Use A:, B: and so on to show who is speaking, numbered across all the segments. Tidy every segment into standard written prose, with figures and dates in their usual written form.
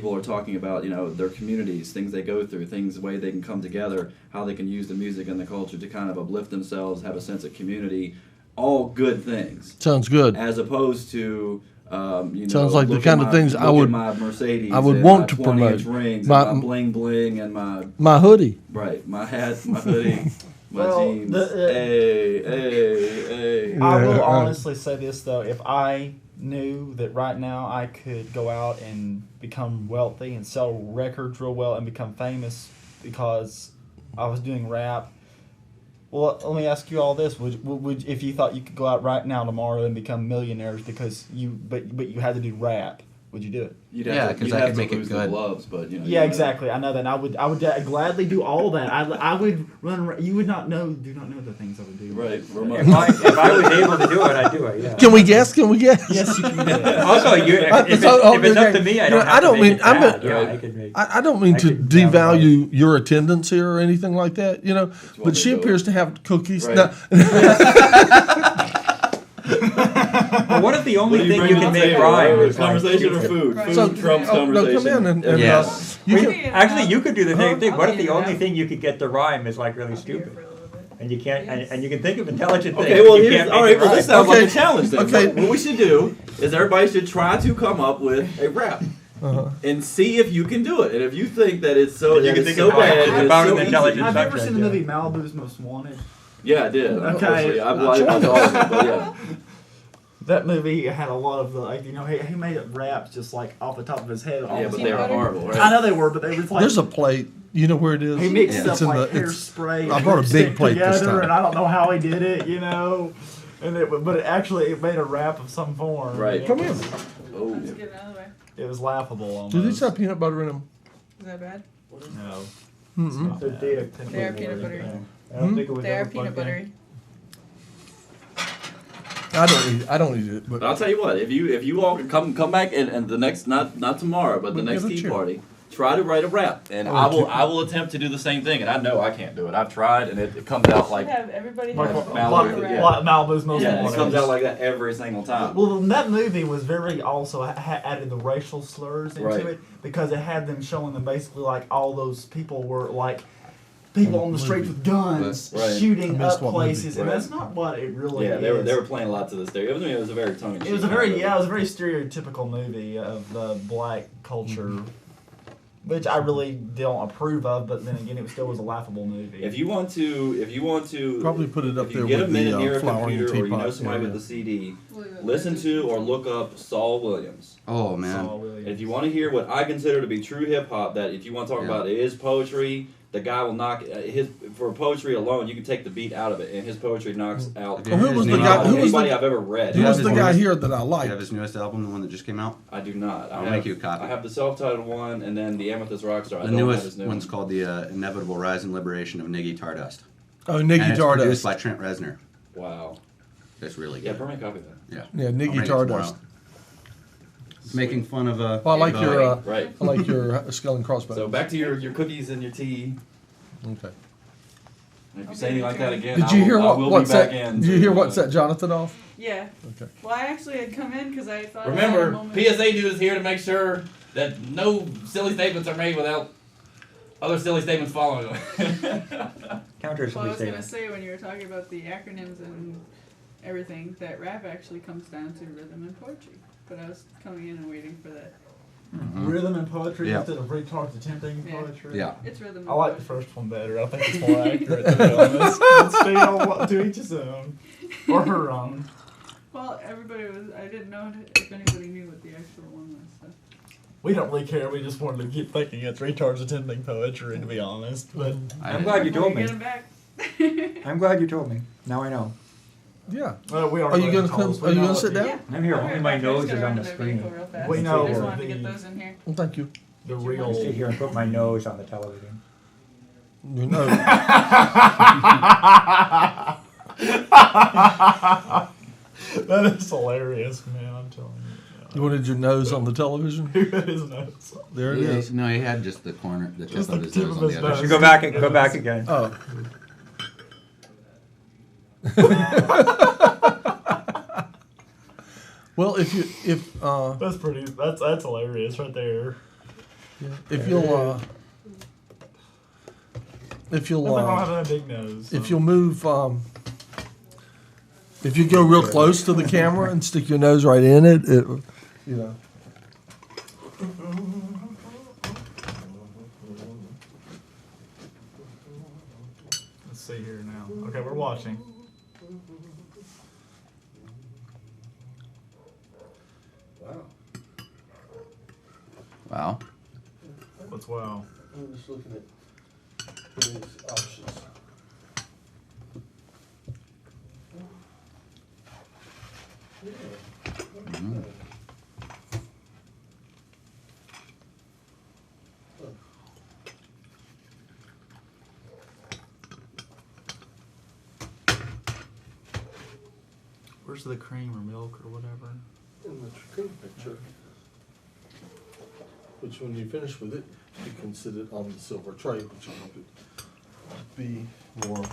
A: people are talking about, their communities, things they go through, things, the way they can come together, how they can use the music and the culture to kind of uplift themselves, have a sense of community, all good things.
B: Sounds good.
A: As opposed to,
B: Sounds like the kind of things I
A: look
B: would
A: at my Mercedes,
B: I would
A: and
B: want
A: my
B: to
A: 20-inch
B: promote.
A: rings,
B: My-
A: and my bling bling, and
B: My hoodie.
A: my hat, my hoodie, my
C: Well,
A: jeans. Hey.
C: I will
B: Yeah,
C: honestly say this though: if I knew that right now I could go out and become wealthy and sell records real well and become famous because I was doing rap. Well, let me ask you all this: would if you thought you could go out right now tomorrow and become millionaires because but you had to do rap, would you do it?
A: You'd
D: Yeah,
A: have to,
D: 'cause
A: you'd
D: I
A: have
D: could
A: to
D: make it
A: lose
D: good.
A: the gloves, but
C: Yeah, exactly. I know that. I would gladly do all that. I would run. You would not know. Do not know the things I would do.
A: Right.
E: If I was able to do it, I'd do it. Yeah.
B: Can we guess?
C: Yes, you can do that.
E: Also, if it's up to me, I don't have to make it bad. Yeah, I could make.
B: I don't mean
E: I
B: to
E: could
B: devalue your attendance here or anything like that,
A: want
B: but
A: me
B: she
A: to do
B: appears to have cookies.
A: Right.
B: No.
E: Well, what if the
A: What
E: only
A: do you
E: thing
A: bring
E: you
A: to
E: can
A: the
E: make
A: table?
E: rhyme is
A: Conversation or
E: like,
A: food?
F: Right.
A: Food
B: So,
A: trumps
B: no,
A: conversation.
B: come in and
E: Yeah.
B: you
F: We
B: can,
F: can-
E: Actually, you could do the same thing.
F: I'll
E: What if
F: eat
E: the
F: it
E: only
F: out.
E: thing you could get to rhyme is like really
F: I'll be here
E: stupid,
F: for a little bit.
E: and you can't, and you can think of intelligent things.
A: Okay, well,
E: but you
A: here's
E: can't
A: all
E: make
A: right.
E: it
A: Well, this
E: rhyme.
A: sounds like a
B: Okay.
A: challenge. Then.
B: Okay.
A: What we should do is everybody should try to come up with a rap and see if you can do it. And if you think that it's so,
E: You
A: that
E: can
A: it's
E: think
A: so
E: about
A: bad,
E: it.
A: and it's
E: About
A: so
E: an intelligent
A: easy.
C: Have you ever
E: subject,
C: seen the
E: yeah.
C: movie Malibu's Most Wanted?
A: Yeah, I did.
C: Okay.
A: Unfortunately, I've watched all of it, but yeah.
C: That movie had a lot of the he made up raps just like off the top of his head.
A: Yeah, but they were horrible, right?
C: I know they were, but they were like
B: there's a plate. You know where it is?
C: he mixed
B: It's
C: up
B: in
C: like
B: the- it's-
C: hairspray.
B: I
C: and
B: brought a big
C: lipstick
B: plate this
C: together,
B: time.
C: and I don't know how he did it, And but it made a rap of some form.
A: Right.
B: Come in.
A: Oh.
F: Let's get it out of the way.
C: It was laughable. Almost.
B: Do these have peanut butter in them?
F: Is that bad?
C: No.
B: Mm-mm.
F: They are peanut buttery.
E: I don't think it was
F: They are
E: ever
F: peanut
E: plugged in.
F: buttery.
B: I don't eat it,
A: But
B: but
A: I'll tell you what, if you all can come back and the next not tomorrow, but the
B: Well,
A: next
B: give a
A: tea
B: cheer.
A: party, try to write a rap, and I will attempt to do the same thing, and I know I can't do it. I've tried, and it comes out like
F: Have everybody
C: Like,
F: have
A: Malibu,
F: a
A: yeah.
F: rap.
C: Malibu's Most
A: yeah, it
C: Wanted.
A: comes out like that every single time.
C: Well, that movie was very also added the racial slurs into
A: Right.
C: it because it had them showing them basically like all those people were like people on the streets with guns
A: Right.
C: shooting
B: I missed
C: up
B: what
C: places,
B: movie.
C: and
A: Right.
C: that's not what it really
A: Yeah,
C: is.
A: they were playing lots of the stereo. It was a very tongue in cheek.
C: It was a very stereotypical movie of the black culture, which I really don't approve of. But then again, it still was a laughable movie.
A: If you want to
B: probably put it up
A: if
B: there
A: you get
B: with
A: a minute
B: the
A: near a
B: flowering
A: computer or you know
B: teapot.
A: somebody
B: Yeah.
A: with the CD, listen to or look up Saul Williams.
D: Oh man.
C: Saul Williams.
A: If you want to hear what I consider to be true hip hop, that if you want to talk
D: Yeah.
A: about it is poetry, the guy will knock his for poetry alone. You can take the beat out of it, and his poetry knocks out.
D: Well, who was the
B: guy- who was the-
A: anybody I've ever read?
B: Who was
D: his
B: the guy
D: newest-
B: here that I
D: Do you have
B: liked?
D: his newest album, the one that just came out?
A: I do not.
D: I'll make you a copy.
A: I have the self-titled one, and then the Amethyst Rockstar. I
D: The
A: don't have
D: newest
A: his new
D: one's
A: one.
D: called The Inevitable Rise and Liberation of Niggy Tardust.
B: Oh,
D: And
B: Niggy
D: it's produced
B: Tardust.
D: by Trent Reznor.
A: Wow.
D: It's really
A: Yeah,
D: good.
A: bring me a copy of that.
D: Yeah.
B: Yeah,
D: I'll
B: Niggy
D: make it
B: Tardust.
D: tomorrow. Making fun of
B: Well, I like
D: the-
B: your
A: Right.
B: I like your skull and crossbones.
A: So back to your cookies and your tea.
B: Okay.
A: And if you say anything like that again,
B: Did you hear
A: I
B: what
A: will
B: what
A: be back
B: set?
A: in.
B: Did you hear what set Jonathan off?
F: Yeah.
B: Okay.
F: Well, I actually had come in because I thought I had a
A: Remember,
F: moment.
A: PSA News is here to make sure that no silly statements are made without other silly statements following them.
E: Counter
F: Well, I was
E: silly
F: gonna
E: statement.
F: say when you were talking about the acronyms and everything, that rap actually comes down to rhythm and poetry. But I was coming in and waiting for that.
C: Rhythm and poetry
D: Yeah.
C: instead of retards attempting
F: Yeah.
C: poetry.
D: Yeah.
F: It's rhythm.
C: I
F: and
C: like the
F: poetry.
C: first one better. I think it's more accurate to be honest. But still, to each his own. Or her own.
F: Well, everybody was. I didn't know if anybody knew what the actual one was. So.
C: We don't really care. We just wanted to keep thinking it's retards attempting poetry, to be honest. But
E: I'm glad you told
F: We're
E: me.
F: getting back.
E: I'm glad you told me. Now I know.
B: Yeah.
C: we
B: Are you gonna come? Are you gonna sit down?
F: Yeah.
E: I'm here.
F: I'll be
E: Only
F: right
E: my
F: back. I
E: nose
F: just
E: is
F: gotta
E: on
F: run
E: the
F: to
E: screen.
F: vehicle real fast.
C: We know
F: I just wanted to
C: the-
F: get those in here.
B: Well, thank you.
C: the
F: Did you
C: real.
F: want
E: Sit here and put my nose on the television.
B: You know.
C: That is hilarious, man. I'm telling you.
B: You wanted your nose on the television?
C: His nose.
B: There it is.
D: No, he had just the corner, the
C: Just
D: tip of
C: the
D: his
C: tip
D: nose
C: of
D: on
C: his
D: the other
C: nose.
E: Should
D: side.
E: go back again.
B: Oh. Well, if
C: That's hilarious right there.
B: If you'll
C: Nothing wrong having a big nose.
B: if you'll move, if you go real close to the camera and stick your nose right in it, you know.
C: Let's see here now. Okay, we're watching.
D: Wow.
C: What's wow?
B: I'm just looking at these options.
D: Mm.
C: Where's the cream or milk or whatever?
B: In the cream picture, which when you finish with it, you can sit it on the silver tray, which will help it be more.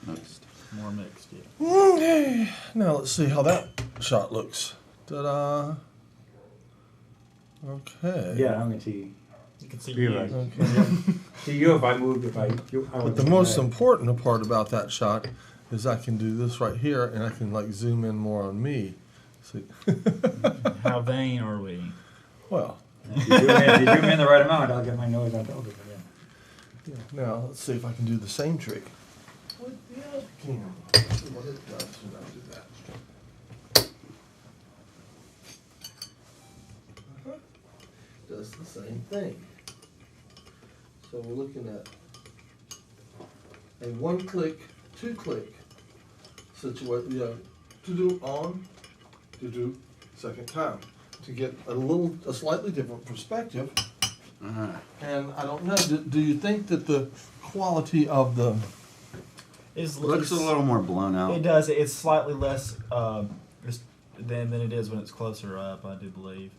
D: Mixed.
C: More mixed, yeah.
B: Okay, now let's see how that shot looks. Ta-da. Okay.
E: Yeah, I'm gonna see.
C: You can see
E: You
C: you.
E: right.
B: Okay.
E: See you if I moved, I
B: But
E: would
B: the
E: move
B: most
E: my head.
B: important part about that shot is I can do this right here, and I can like zoom in more on me. See?
C: How vain are we?
B: Well,
E: If you zoom in the right amount, I'll get my nose on television. Yeah.
B: yeah. Now let's see if I can do the same trick with the other camera. See what it does when I do that. Uh-huh. Does the same thing. So we're looking at a one-click, two-click situation. You know, to do on, to do second time, to get a slightly different perspective. And I don't know. Do you think that the quality of the
D: Looks a little more blown out.
C: It does. It's slightly less than it is when it's closer up, I do believe.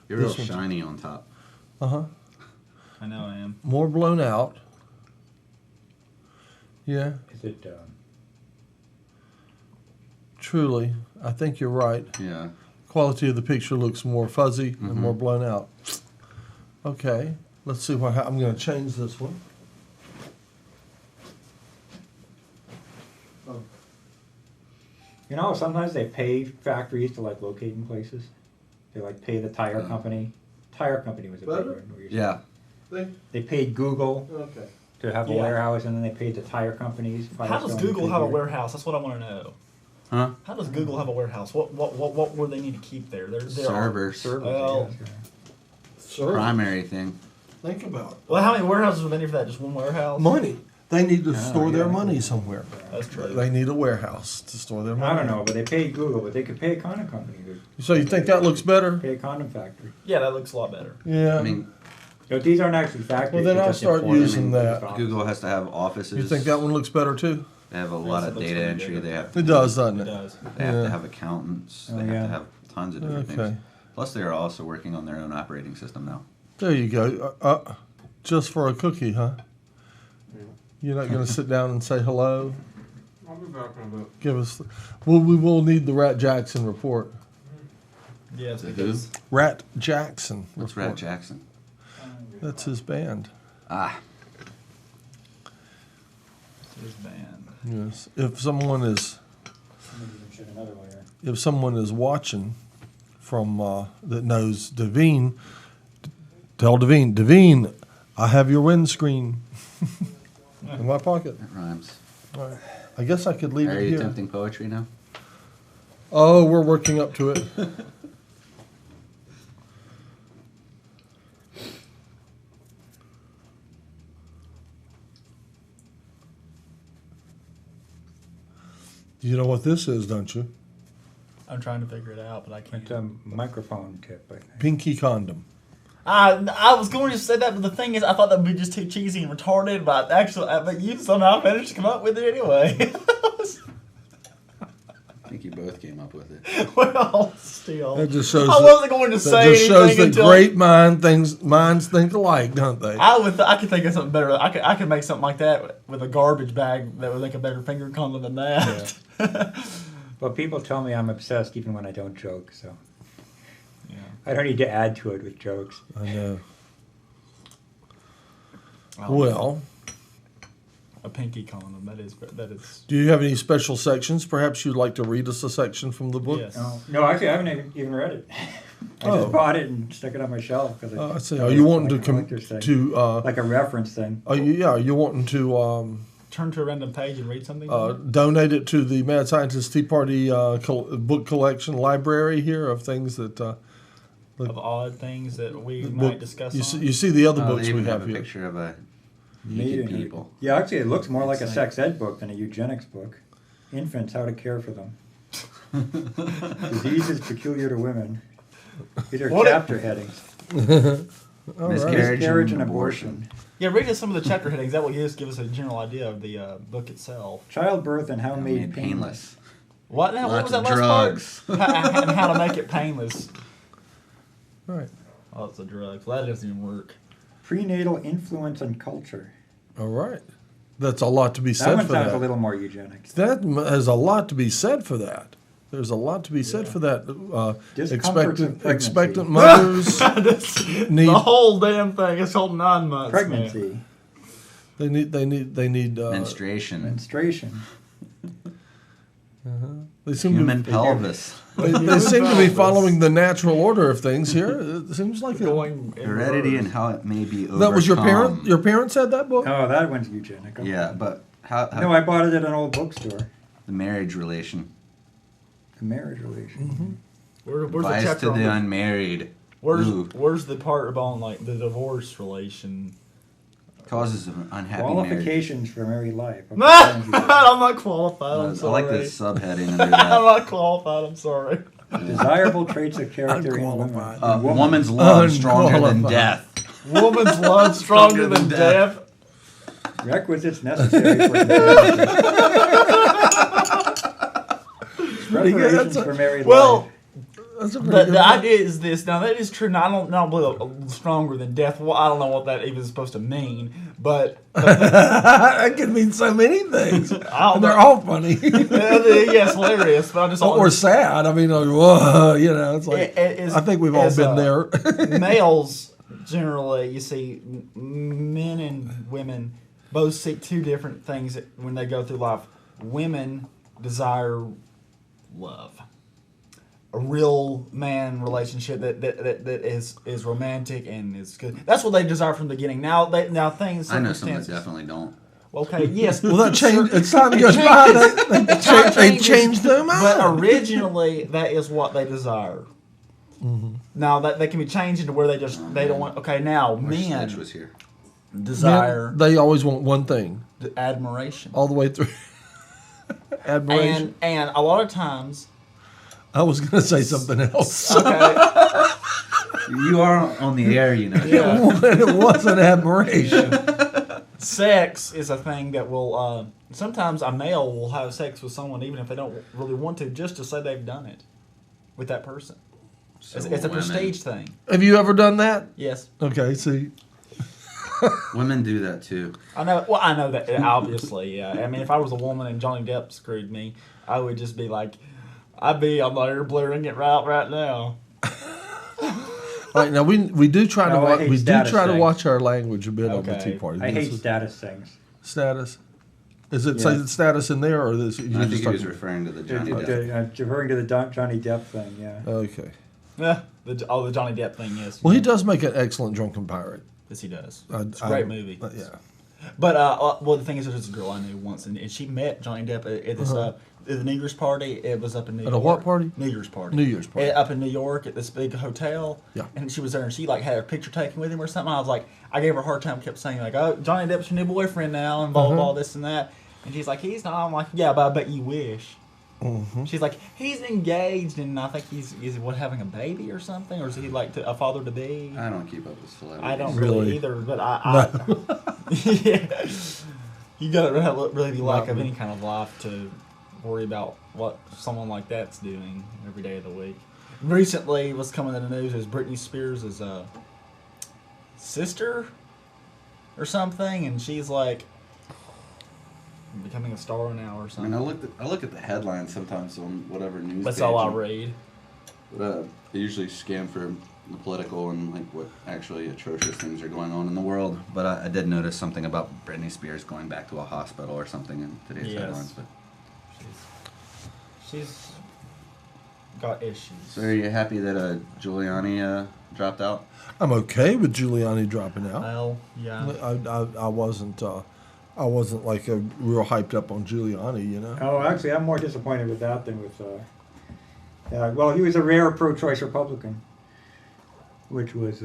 D: You're real
B: This one's-
D: shiny on top.
C: I know I am.
B: more blown out? Yeah,
E: Is it,
B: truly. I think you're right.
D: Yeah.
B: Quality of the picture looks more fuzzy and
D: Mhm.
B: more blown out. Okay, let's see what I'm going to change this one. Oh,
E: you know, sometimes they pay factories to like locate in places. They like pay the tire company. Tire company was a big
B: Better?
E: one. where you-
D: Yeah.
E: They paid Google
B: okay.
E: to have a
C: Yeah.
E: warehouse, and then they paid the tire companies.
C: How does Google have a warehouse? That's what I want to know.
D: Huh?
C: How does Google have a warehouse? What would they need to keep there? They're
D: Servers.
C: Well-
B: Sure.
D: Primary thing.
B: Think about it.
C: Well, how many warehouses would they need for that? Just one warehouse?
B: Money. They need to
D: Oh,
B: store their
D: yeah.
B: money somewhere.
C: That's true.
B: They need a warehouse to store their money.
E: I don't know, but they paid Google, but they could pay a condom company. They
B: So you think that looks better?
E: pay a condom factory.
C: Yeah, that looks a lot better.
B: Yeah.
D: I mean,
E: But these aren't actually factories.
B: Well, then
E: they're
B: I'll
E: just
B: start
E: imported
B: using
E: and
B: that.
E: just
D: Google has to have offices.
B: you think that one looks better too?
D: They have a lot
C: Yes,
D: of
C: it looks
D: data
C: pretty
D: entry.
C: bigger.
D: They have.
B: It does,
C: It
B: doesn't it?
C: does.
D: They have
B: Yeah.
D: to have accountants.
E: Oh,
D: They have
E: yeah.
D: to have tons of different
B: Okay.
D: things. Plus, they are also working on their own operating system now.
B: There you go. Just for a cookie, huh? You're not going to sit down and say hello?
G: I'll be back in a bit.
B: Give us. Well, we will need the Rat Jackson report.
C: Yes,
D: The
C: because
B: Rat Jackson.
D: What's
B: report.
D: Rat Jackson?
B: That's his band.
D: Ah,
C: it's his band.
B: Yes. If someone is watching from that knows Devine, tell Devine, Devine, I have your windscreen in my pocket.
D: that rhymes.
B: I guess I could leave
D: Are
B: it
D: you
B: here.
D: attempting poetry now?
B: Oh, we're working up to it. You know what this is, don't you?
C: I'm trying to figure it out, but I can't.
E: It's a microphone tip, I think.
B: Pinky condom.
C: I was going to say that, but the thing is, I thought that would be just too cheesy and retarded. But but you somehow managed to come up with it anyway.
D: I think you both came up with it.
C: Well, still,
B: That just shows.
C: I wasn't going to
B: that
C: say
B: just shows
C: anything
B: that
C: until
B: great minds think alike, don't they?
C: I could think of something better. I could make something like that with a garbage bag that would make a better finger condom than that.
E: Well, people tell me I'm obsessed even when I don't joke, so.
C: Yeah.
E: I don't need to add to it with jokes.
B: I know.
C: Oh,
B: Well,
C: a pinky condom. That is.
B: do you have any special sections? Perhaps you'd like to read us a section from the book?
C: Yes.
E: No, actually, I haven't even read it. I
B: Oh.
E: just bought it and stuck it on my shelf because
B: I see. Are you wanting
E: like a reference thing?
B: Are you wanting to
C: Turn to a random page and read something.
B: donate it to the Mad Scientist Tea Party book collection library here of things that
C: of odd things that we
B: the
C: might
B: book-
C: discuss.
B: you see the other
D: Oh,
B: books
D: they
B: we
D: even
B: have
D: a
B: here.
D: picture of a
E: Made
D: naked
E: in-
D: people.
E: Yeah, actually, it looks more like a
C: It's
E: sex ed book than a eugenics book. Infants, how to care for them. Diseases peculiar to women. These are
C: What
E: chapter headings.
B: All right.
E: Miscarriage and abortion.
C: Yeah, read us some of the chapter headings. That will give us a general idea of the book itself.
E: Childbirth and how
D: Made
E: made painless.
C: What now? What
D: Lots
C: was that
D: of
C: last
D: drugs.
C: part? And how to make it painless.
B: Right.
C: Lots of drugs. Well, that doesn't even work.
E: Prenatal influence on culture.
B: All right. That's a lot to be
E: That
B: said
E: one
B: for
E: sounds a
B: that.
E: little more eugenics.
B: That has a lot to be said for that. There's a lot to be said for that.
E: Discomforts of pregnancy.
B: Expectant mothers need
C: The whole damn thing is called 9 months. Man.
E: Pregnancy.
B: they need
D: Menstruation.
E: Menstruation.
B: they seem
D: Human
B: to
D: pelvis.
B: they seem to be following the natural order of things here. It seems like
C: Going in
D: Heredity
C: reverse.
D: and how it may be overcome.
B: that was your parent. Your parents had that book.
E: Oh, that one's eugenic. Okay.
D: Yeah, but how
E: No, I bought it at an old bookstore.
D: the marriage relation
E: The marriage relation.
C: Where's the
D: applies
C: chapter
D: to
C: on
D: the
C: the,
D: unmarried. Ooh,
C: where's the part about like the divorce relation?
D: causes of an unhappy
E: Qualifications for married life. Okay,
C: I'm not qualified. I'm
D: marriage. I
C: sorry.
D: like the subheading under
C: I'm
D: that.
C: not qualified. I'm sorry.
E: Desirable traits of character in women.
B: Unqualified.
E: In
D: Woman's love stronger than
B: Unqualified.
D: death.
C: Woman's love stronger than death.
E: Requisites necessary for infidelity. Preparations for married
C: Well,
E: life.
B: That's a
C: the
B: pretty good
C: idea is this. Now that is true. Now I don't believe stronger than death. Well, I don't know what that even is supposed to mean, but
B: that can mean so many things.
C: I don't
B: And they're
C: know.
B: all funny.
C: Yes, hilarious. But I just
B: or sad. I mean, like, whoa, it's like,
C: It is-
B: I think we've all
C: as,
B: been there.
C: males generally, you see, men and women both seek two different things when they go through life. Women desire love, a real man relationship that is romantic and is good. That's what they desire from the beginning. Now things.
D: I know some that
C: circumstances-
D: definitely don't.
C: Okay, yes.
B: Well, that changed. As time goes
C: It
B: by,
C: changes.
B: they changed their mind.
C: But originally, that is what they desire. Now that they can be changed into where they don't want. Okay, now
D: Wish
C: men
D: Sledge was here.
C: desire
B: They always want one thing
C: admiration,
B: all the way through. Admiration.
C: and a lot of times,
B: I was going to say something else.
C: okay,
D: You are on the air, you know.
C: yeah,
B: It wasn't admiration.
C: sex is a thing that will. Sometimes a male will have sex with someone even if they don't really want to, just to say they've done it with that person.
D: So
C: It's a
D: women-
C: prestige thing.
B: Have you ever done that?
C: Yes,
B: Okay, see.
D: Women do that too.
C: I know. Well, I know that obviously. Yeah, I mean, if I was a woman and Johnny Depp screwed me, I would just be like, I'm not here blaring it right now.
B: All right, now we do try
E: No, I
B: to
E: hate
B: we do
E: status
B: try to
E: things.
B: watch our language a bit on the
C: Okay.
B: Tea Party.
E: I
B: This
E: hate
B: is
E: status things.
B: status. Is it
E: Yeah.
B: say the status in there or this?
D: I think he was referring to the Johnny Depp.
E: Referring to the Johnny Depp thing, yeah.
B: Okay.
C: Yeah, the Johnny Depp thing. Yes.
B: Well, he does make an excellent drunken pirate.
C: Yes, he does.
B: I-
C: It's a great movie.
B: Yeah.
C: But well, the thing is, there's a girl I knew once, and she met Johnny Depp at this the New Year's party. It was up in New
B: At
C: York.
B: a what party?
C: New Year's party.
B: New Year's party.
C: Up in New York at this big hotel.
B: Yeah.
C: And she was there, and she like had a picture taken with him or something. I was like, I gave her a hard time, kept saying like, "Oh, Johnny Depp's your new boyfriend now," and blah blah blah, this and that. And she's like, "He's not." I'm like, "Yeah, but I bet you wish." She's like, "He's engaged, and I think he's having a baby or something, or is he like a father to be?"
D: I don't keep up with celebrities.
C: I don't really
B: Really?
C: either, but I yeah. You gotta really be like
B: Not
C: of
B: me.
C: any kind of life to worry about what someone like that's doing every day of the week. Recently, what's coming in the news is Britney Spears' sister or something, and she's like becoming a star now or
D: I mean,
C: something.
D: I look at the headlines sometimes on whatever news.
C: That's
D: page
C: all I
D: and,
C: read.
D: They usually scan for the political and like what actually atrocious things are going on in the world. But I did notice something about Britney Spears going back to a hospital or something in today's
C: Yes.
D: headlines. But
C: She's got issues.
D: so are you happy that Giuliani dropped out?
B: I'm okay with Giuliani dropping out.
C: Well, yeah.
B: I wasn't like a real hyped up on Giuliani, you know.
E: Oh, actually, I'm more disappointed with that than with. Well, he was a rare pro-choice Republican, which was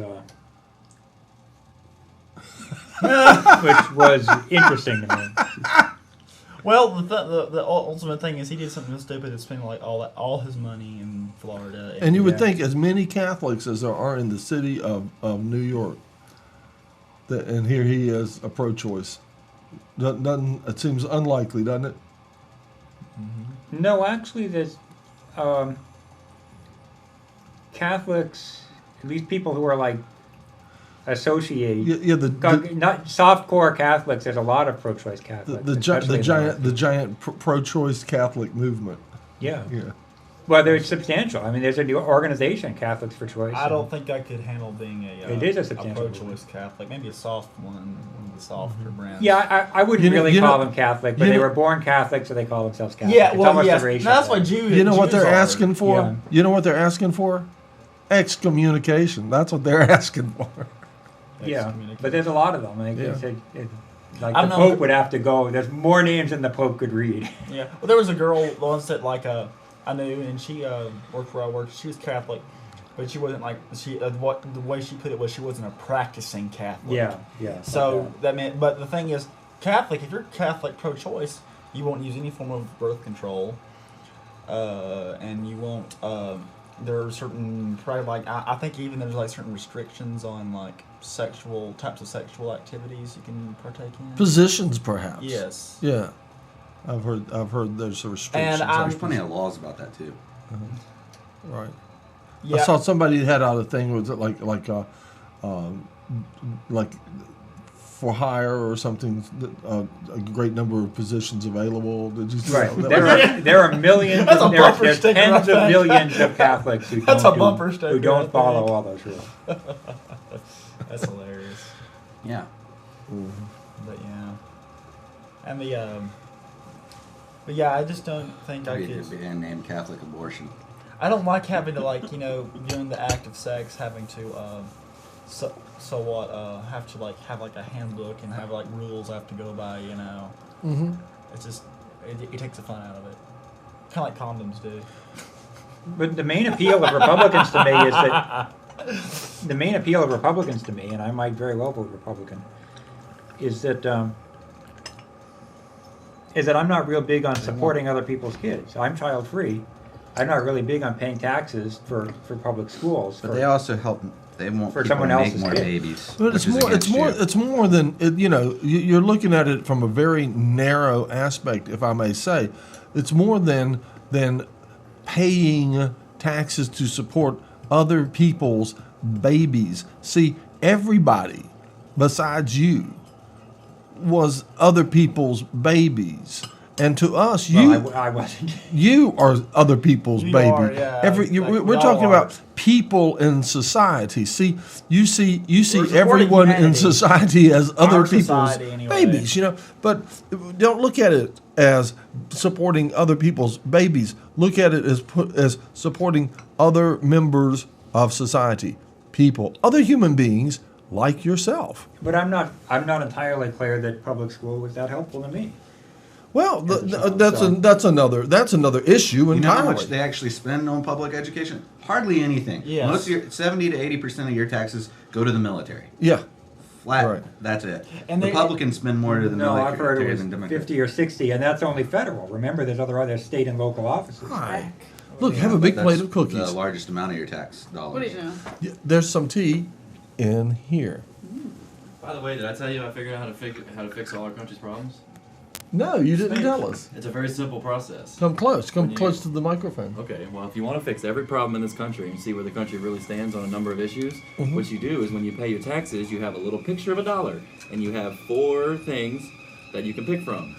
E: which was interesting to me.
C: Well, the ultimate thing is he did something stupid. It's spending like all his money in Florida.
B: And you would
E: Yeah.
B: think as many Catholics as there are in the city of New York, and here he is a pro-choice. Doesn't it seems unlikely, doesn't it?
E: No, actually, there's Catholics, at least people who are like associated.
B: Yeah,
E: Not soft-core Catholics. There's a lot of pro-choice Catholics.
B: the
E: especially in
B: giant pro-choice Catholic movement.
E: Yeah.
B: Yeah.
E: Well, they're substantial. I mean, there's a new organization, Catholics for Choice.
C: I don't think I could handle being
E: It is a substantial
C: pro-choice Catholic. Maybe a soft one, one of the softer brands.
E: Yeah, I wouldn't
B: You know-
E: really
B: you
E: call
B: know-
E: them Catholic, but
B: you
E: they
B: know-
E: were born Catholic, so they call themselves Catholic.
C: Yeah,
E: It's
C: well,
E: almost
C: yes.
E: a racial
C: That's what
E: thing.
C: Jews.
B: You know what
C: Jews
B: they're
C: are.
B: asking for?
E: Yeah.
B: You know what they're asking for? Excommunication. That's what they're asking for.
E: Yeah, but there's a lot of them. Like,
B: Yeah.
E: like
C: I
E: the
C: don't know.
E: Pope would have to go. There's more names than the Pope could read.
C: Yeah. Well, there was a girl once that I knew, and she worked where I worked. She was Catholic, but she wasn't like the way she put it was she wasn't a practicing Catholic.
E: Yeah, yeah.
C: So that meant, but the thing is, Catholic. If you're Catholic pro-choice, you won't use any form of birth control, and you won't. There are certain, probably like I think even there's like certain restrictions on like types of sexual activities you can partake in.
B: Positions, perhaps.
C: Yes.
B: Yeah. I've heard there's a restriction.
C: And
D: There's plenty of laws about that too.
B: Right.
C: Yeah.
B: I saw somebody had out a thing with like for hire or something. A great number of positions available. Did you see
E: Right.
B: that?
E: There are millions.
C: That's a bumper
E: There's
C: sticker,
E: tens
C: I
E: of
C: think.
E: millions of Catholics who
C: That's
E: don't
C: a bumper
E: do,
C: sticker,
E: who
C: I
E: don't
C: think.
E: follow all those rules.
C: That's hilarious.
D: Yeah.
C: But yeah, and but yeah, I just don't think I
D: Maybe
C: could.
D: it'd be a name Catholic abortion.
C: I don't like having to during the act of sex having to have to have like a handbook and have like rules I have to go by.
B: Mm-hmm.
C: It's just it takes the fun out of it. Kind of like condoms do.
E: But the main appeal of Republicans to me is that the main appeal of Republicans to me, and I might very well vote Republican, is that I'm not real big on supporting other people's kids. I'm child free. I'm not really big on paying taxes for public schools.
D: But they also help. They want
E: For
D: people
E: someone
D: to make
E: else's
D: more
E: kid.
D: babies.
B: But
D: which is against you.
B: it's more than you're looking at it from a very narrow aspect, if I may say. It's more than paying taxes to support other people's babies. See, everybody besides you was other people's babies. And to us,
E: I wasn't.
B: you are other people's
C: You
B: baby.
C: are, yeah.
B: We're talking about people in society. See, you see
C: We're supporting
B: everyone in
C: humanity.
B: society as other
C: Our
B: people's
C: society, anyway.
B: babies. But don't look at it as supporting other people's babies. Look at it as supporting other members of society, people, other human beings like yourself.
E: But I'm not entirely clear that public school was that helpful to me.
B: Well,
E: As a child,
B: that's another issue
D: You know
B: entirely.
D: how much they actually spend on public education? Hardly anything.
C: Yes.
D: Most of your 70 to 80% of your taxes go to the military.
B: Yeah.
D: Flat.
B: Right.
D: That's it.
C: And they-
D: Republicans spend more to the
E: No,
D: military
E: I've heard it
D: than
E: was
D: Democrats.
E: 50 or 60, and that's only federal. Remember, there's other state and local offices.
B: Hi. Look, have a big
D: That's
B: plate of cookies.
D: the largest amount of your tax dollars.
F: What do you know?
B: Yeah, there's some tea in here.
A: By the way, did I tell you I figured out how to fix all our country's problems?
B: No, you didn't tell us.
A: It's a very simple process.
B: Come close. Come
A: When you-
B: close to the microphone.
A: Okay, well, if you want to fix every problem in this country and see where the country really stands on a number of issues,
B: Mhm.
A: what you do is when you pay your taxes, you have a little picture of a dollar, and you have 4 things that you can pick from.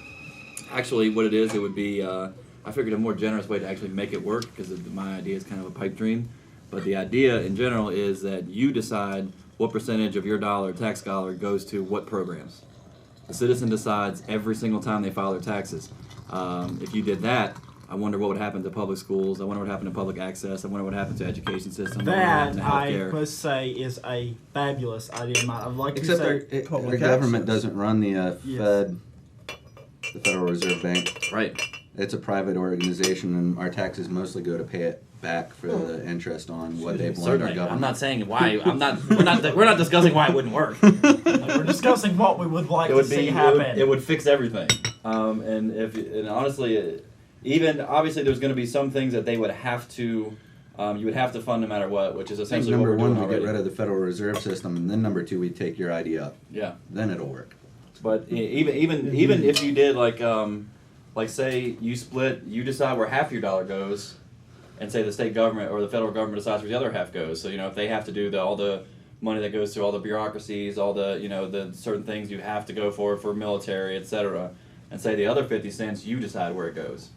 A: Actually, what it is, it would be, I figured a more generous way to actually make it work, because my idea is kind of a pipe dream, But the idea in general is that you decide what percentage of your tax dollar goes to what programs. The citizen decides every single time they file their taxes. If you did that, I wonder what would happen to public schools. I wonder what happened to public access. I wonder what happened to education system. What would happen
C: That
A: to
C: I
A: healthcare.
C: must say is a fabulous idea. I'd like
D: Except
C: to say
D: our government doesn't run the
C: Yes.
D: the Federal Reserve Bank.
A: Right.
D: It's a private organization, and our taxes mostly go to pay it back for the interest on what they've loaned our
A: Certainly.
D: government.
A: I'm not saying why. We're not discussing why it wouldn't work.
C: we're discussing what we would like to see happen.
A: It would fix everything. And honestly, even obviously, there's going to be some things that they would have to. You would have to fund no matter what, which is
D: I think
A: essentially what
D: number
A: we're
D: one,
A: doing
D: we
A: already.
D: get rid of the Federal Reserve System, and then number two, we take your ID up.
A: Yeah.
D: Then it'll work.
A: But even if you did like say you split, you decide where half your dollar goes, and say the state government or the federal government decides where the other half goes. So if they have to do all the money that goes through all the bureaucracies, all the the certain things you have to go for military, etc., and say the other 50 cents, you decide where it goes.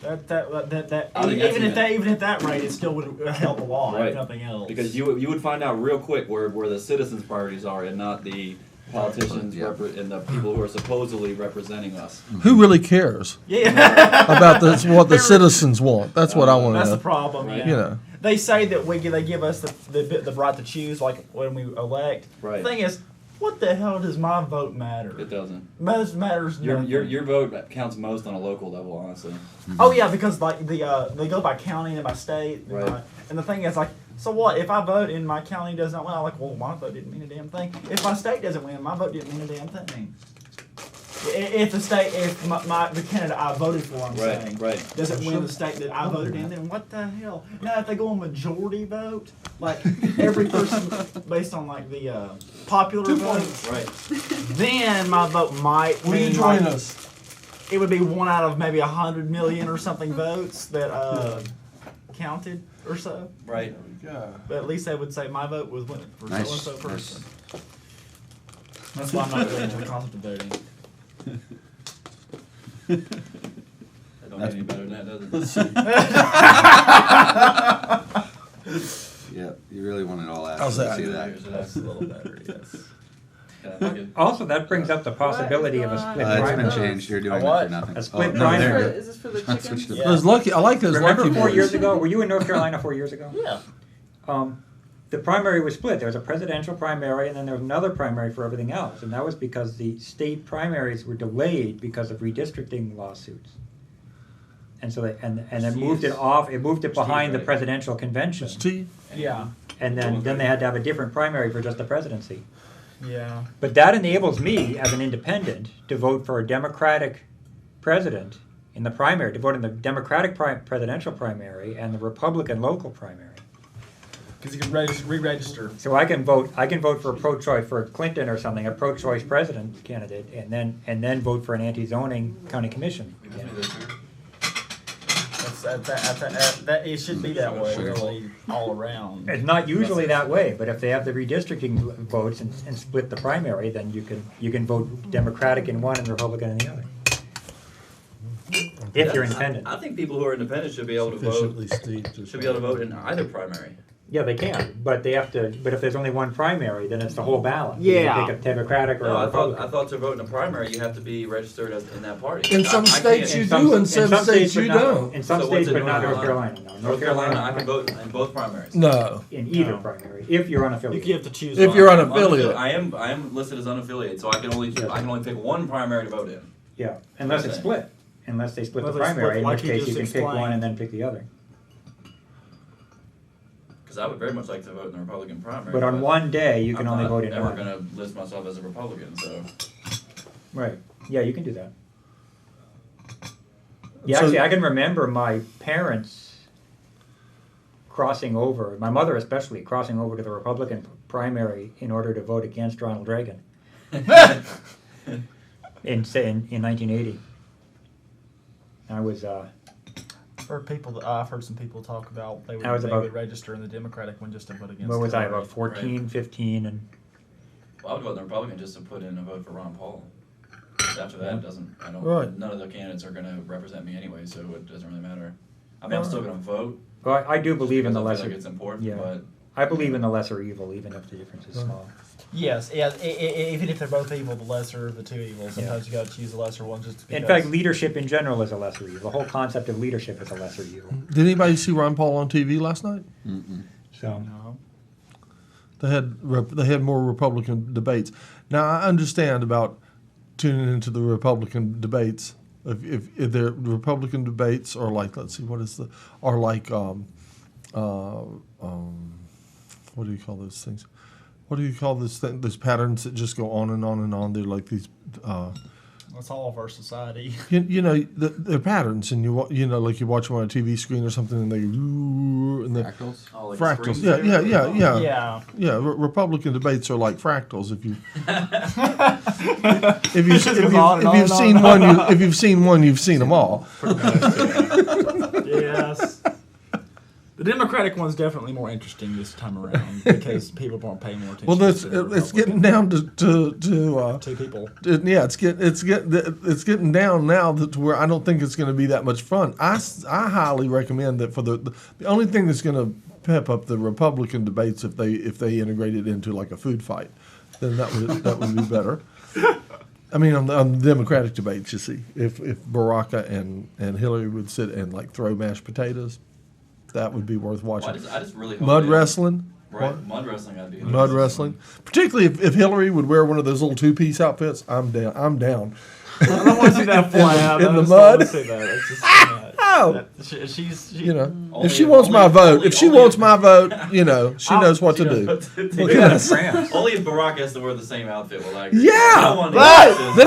C: That
A: I think that's
C: even at that rate, it still would help a lot,
A: Right.
C: if nothing else.
A: Because you would find out real quick where the citizens' priorities are, and not the politicians
D: Yeah.
A: and the people who are supposedly representing us.
B: Who really cares about this? What the citizens want? That's what I want to
C: That's
B: know.
C: the problem.
A: Right.
C: Yeah.
B: You know.
C: They say that they give us the right to choose, like when we elect.
A: Right.
C: The thing is, what the hell does my vote matter?
A: It doesn't.
C: Most matters nothing.
A: Your vote counts most on a local level, honestly.
C: Oh yeah, because like they go by county and by state.
A: Right.
C: And the thing is, like, so what if I vote and my county doesn't win? I'm like, well, my vote didn't mean a damn thing. If my state doesn't win, my vote didn't mean a damn thing. If the candidate I voted for, I'm saying,
A: Right.
C: doesn't win the state that I voted in, then what the hell? Now, if they go on majority vote, like every person based on like the popular
B: 2
C: vote,
B: points.
A: Right.
C: then my vote might
B: Will you
C: mean
B: join
C: like,
B: us?
C: it would be 1 out of maybe 100 million or something votes that counted or so.
A: Right.
B: Yeah.
C: But at least they would say my vote was winning for
D: Nice.
C: so and so person. That's why I'm not really into the concept of voting.
A: That don't get any better than that, does it?
B: Let's see.
D: Yeah, you really want it all out.
B: How's that?
D: See that?
C: That's a little better, yes.
A: Yeah, I get-
E: Also, that brings up the possibility of a split
D: It's been
E: primary.
D: changed. You're doing
C: A what?
D: it for nothing.
E: A split
D: no, there
E: primary.
D: you go.
F: Is this for the
D: I
F: chickens?
D: switched it.
C: Yeah.
B: Those lucky. I like those
E: Remember
B: lucky
E: 4
B: boys.
E: years ago? Were you in North Carolina 4 years ago?
C: Yeah.
E: The primary was split. There was a presidential primary, and then there was another primary for everything else. And that was because the state primaries were delayed because of redistricting lawsuits. And so it moved it off. It moved it behind the
A: right.
E: presidential convention.
B: Steve.
C: Yeah.
E: And then they had to have a different primary for just the presidency.
C: Yeah.
E: But that enables me, as an independent, to vote for a Democratic president in the primary, to vote in the Democratic presidential primary and the Republican local primary.
C: Because you can re-register.
E: So I can vote for a pro-choice, for Clinton or something, a pro-choice president candidate, and then vote for an anti-zoning county commission candidate.
C: That it should be that way, really, all around.
E: It's not usually that way, but if they have the redistricting votes and split the primary, then you can vote Democratic in one and Republican in the other. If you're independent.
A: I think people who are independent should be able to vote.
B: Sufficiently steeped.
A: Should be able to vote in either primary.
E: Yeah, they can, but they have to. But if there's only one primary, then it's the whole ballot.
C: Yeah.
E: You can pick a Democratic or
A: No,
E: a
A: I
E: Republican.
A: thought to vote in a primary you have to be registered in that party.
B: In some
A: I
B: states
A: can't-
B: you do, in some states
E: but
B: you
E: not-
B: don't.
E: In some
A: So what's
E: states,
A: in
E: but not
A: North
E: North Carolina. No.
A: North Carolina, I can vote in both primaries.
B: No.
E: In either
C: No.
E: primary, if you're
C: You
E: unaffiliated.
C: have to choose.
B: If
C: one.
B: you're unaffiliated.
A: I am listed as unaffiliated, so I can only pick one primary to vote in.
E: Yeah, unless it's
A: Okay.
E: split. Unless they split the
C: Unless they split,
E: primary, in
C: like
E: which
C: you
E: case you
C: just
E: can pick one
C: explained.
E: and then pick the other.
A: Because I would very much like to vote in the Republican primary.
E: But on one day, you can only vote in
A: I'm
E: one.
A: never going to list myself as a Republican, so.
E: Right. Yeah, you can do that. Yeah,
B: So-
E: actually, I can remember my parents crossing over, my mother especially, crossing over to the Republican primary in order to vote against Ronald Reagan in 1980. I was,
C: I've heard some people talk about they
E: I was about-
C: would register in the Democratic one just to vote against.
E: what was I,
C: Hillary.
E: about 14, 15, and
A: Well, I would vote in the Republican just to put in a vote for Ron Paul. After that,
B: Right.
A: none of the candidates are going to represent me anyway, so it doesn't really matter. I mean, I'm still going to vote,
E: Well, I do believe in the
A: Because I feel
E: lesser.
A: like it's important,
E: Yeah.
A: but
E: I believe in the lesser evil, even if the difference is small.
C: Yes, yeah. Even if they're both evil, the lesser of the two evils. Sometimes you got to choose the lesser one just because.
E: In fact, leadership in general is a lesser evil. The whole concept of leadership is a lesser evil.
B: Did anybody see Ron Paul on TV last night?
E: So,
C: No.
B: They had more Republican debates. Now I understand about tuning into the Republican debates. If the Republican debates are like, let's see, what do you call those things? What do you call this thing? Those patterns that just go on and on and on. They're like these.
C: That's all of our society.
B: You know, they're patterns, and like you watch them on a TV screen or something, and they
D: Fractals?
A: oh, like
B: fractals.
A: screen
B: Yeah.
C: Yeah.
B: Republican debates are like fractals. If you've seen one, you've seen them all.
C: Yes. The Democratic one's definitely more interesting this time around because people won't pay more attention.
B: Well,
C: to the
B: it's getting down to
C: two people.
B: it's getting down now to where I don't think it's going to be that much fun. I highly recommend that for the only thing that's going to pep up the Republican debates if they integrate it into like a food fight, then that would be better. I mean, on the Democratic debates, you see, if Barack and Hillary would sit and like throw mashed potatoes, that would be worth watching.
A: Well, I just really hope
B: Mud
A: they-
B: wrestling.
A: Right,
B: What?
A: mud wrestling. I'd be
B: Mud wrestling, particularly if Hillary would wear one of those little two-piece outfits. I'm down.
C: I don't want to see that fly out.
B: in
C: I
B: the
C: just don't
B: mud.
C: want to see that. It's just,
B: Oh,
C: she's
B: you know,
A: Only-
B: if she wants my
A: only-
B: vote,
A: only-
B: if she
A: only-
B: wants my vote, you know, she knows what to do.
E: they do
B: Look at
E: that in
B: us.
E: France.
A: Only if Barack has to wear the same outfit will I.
B: Yeah,
A: right.
B: right. Then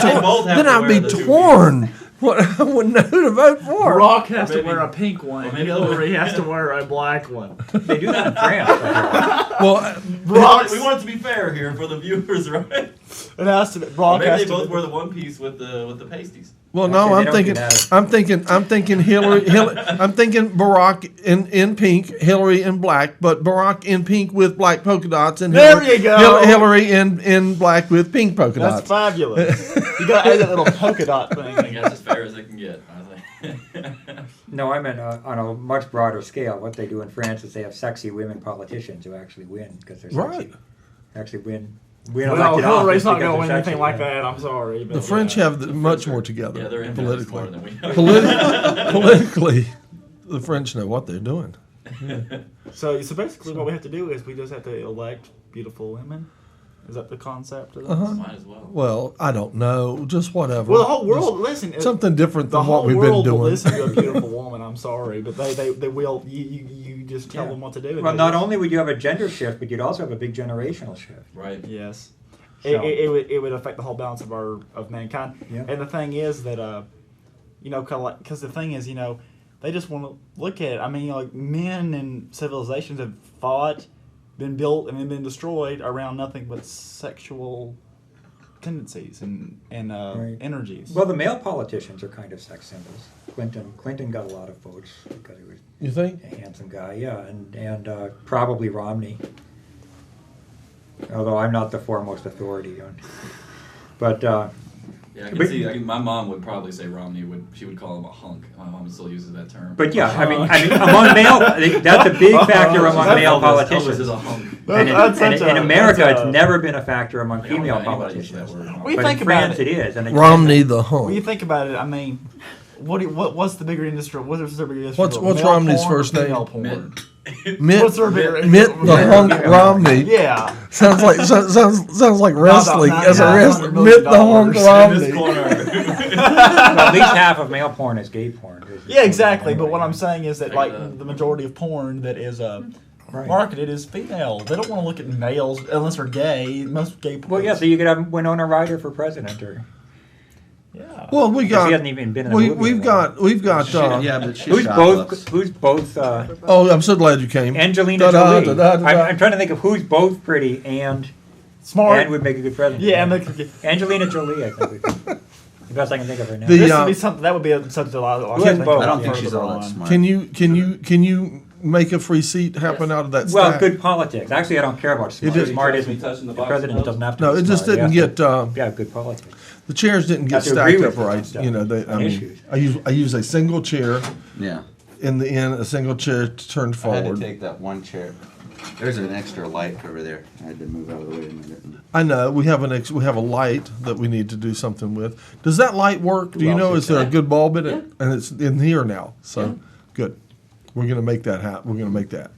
A: They both have to
B: I'd
A: wear
B: be
A: the two
B: torn. What I wouldn't know who to vote for.
C: Rock has
A: Maybe-
C: to wear a pink one.
A: or maybe
C: Hillary has to wear a black one.
E: They do that in France. I hear.
B: Well,
A: We want it to be fair here for the viewers, right?
C: It has to.
A: Or
C: Rock
A: maybe
C: has
A: they
C: to.
A: both wear the one piece with the pasties.
B: well, no,
E: Actually, they don't do that.
B: I'm thinking Hillary. I'm thinking Barack in pink, Hillary in black, but Barack in pink with black polka dots, and
C: There you go.
B: Hillary in black with pink polka
C: That's
B: dots.
C: fabulous. You got to add that little polka dot
A: I think
C: thing.
A: that's as fair as they can get. I think.
E: No, I meant on a much broader scale. What they do in France is they have sexy women politicians who actually win because they're sexy.
B: Right.
E: Actually win
C: Well,
E: elected
C: Hillary's
E: office
C: not
E: because
C: going to
E: they're
C: win
E: sexy,
C: anything like
E: yeah.
C: that. I'm sorry. But
B: The French have much more together
A: Yeah, they're infinitely smarter
B: politically.
A: than we are.
B: Politically, the French know what they're doing.
C: So basically, what we have to do is we just have to elect beautiful women. Is that the concept of this?
B: Uh-huh.
A: Might as well.
B: Well, I don't know, just whatever.
C: Well, the whole world, listen.
B: Just something different
C: The
B: than
C: whole
B: what we've been
C: world will
B: doing.
C: listen to a beautiful woman. I'm sorry, but they will. You just tell
E: Yeah.
C: them what to do. and
E: Well,
C: they
E: not
C: just-
E: only would you have a gender shift, but you'd also have a big generational shift.
A: Right.
C: Yes.
E: So-
C: It would affect the whole balance of mankind.
E: Yeah.
C: And the thing is that because the thing is they just want to look at it. I mean, like men and civilizations have fought, been built, and then been destroyed around nothing but sexual tendencies and
E: Right.
C: energies.
E: Well, the male politicians are kind of sex symbols. Clinton got a lot of votes because he was
B: You think?
E: a handsome guy, yeah, and probably Romney. Although I'm not the foremost authority on, but
A: Yeah, I can
E: But-
A: see. My mom would probably say Romney would. She would call him a hunk. My mom still uses that term.
E: but yeah, I mean among male, that's a big factor among male
A: Elvis
E: politicians.
A: is a hunk.
E: And in America, it's never been a factor among
A: I don't
E: female
A: know anybody uses that
E: politicians.
A: word.
C: We
E: But
C: think
E: in
C: about
E: France,
C: it.
E: it is. And they
B: Romney the
C: When you
B: hunk.
C: think about it, I mean, what's the bigger industry? What's the bigger industry?
B: What's
C: male
B: Romney's
C: porn or
B: first name?
C: female porn?
B: Mitt,
C: What's their bigger
B: Mitt the hunk Romney.
C: Yeah.
B: Sounds like wrestling
C: not-
B: as a
C: not
B: wrestler.
C: $100
B: Mitt the hunk
C: million.
A: In this
B: Romney.
A: corner.
E: Well, at least half of male porn is gay porn.
C: Yeah, exactly. But what I'm saying is that
A: Take
C: like
A: that.
C: the majority of porn that is
E: Right.
C: marketed is female. They don't want to look at males unless they're gay. Most gay porn.
E: Well, yeah, so you could have Winona Ryder for president, or
C: yeah.
B: Well, we
E: she
B: got.
E: hasn't even been in a movie.
B: We've
E: in a while.
B: got.
D: Yeah, but she
E: Who's
D: shot
E: both?
D: looks.
E: Who's both?
B: Oh, I'm so glad you came.
E: Angelina
B: Da-da,
E: Jolie.
B: da-da, da-da.
E: I'm trying to think of who's both pretty and
C: Smart.
E: would make a good president.
C: Yeah, and the,
E: Angelina Jolie, I think. Would be the best I can think of right now.
B: The-
C: this
B: Yeah.
C: would be something that would be something a lot.
E: Who has both?
D: I don't
E: Yeah.
D: think she's all that smart.
B: Can you make a free seat happen out of that
E: Well,
B: stack?
E: good politics. Actually, I don't care about smart.
B: didn't-
E: Smart
A: Trust me,
E: isn't.
A: touching
E: The
A: the box
E: president
A: knows.
E: doesn't have to.
B: No,
E: be
B: it just
E: smart.
B: didn't
E: He has
B: get.
E: to- yeah, good politics.
B: The chairs didn't get
E: Have to agree
B: stacked
E: with
B: up
E: you on
B: right.
E: stuff,
B: You know, I
E: on
B: mean,
E: issues.
B: I use a single chair
D: Yeah.
B: in the end, a single chair turned
D: I had to
B: forward.
D: take that one chair. There's an extra light over there. I had to move out of the way a minute.
B: I know, we have we have a light that we need to do something with. Does that light work? Do you know, is there a good bulb in it? And it's in here now, so, good. We're gonna make that happen, we're gonna make that.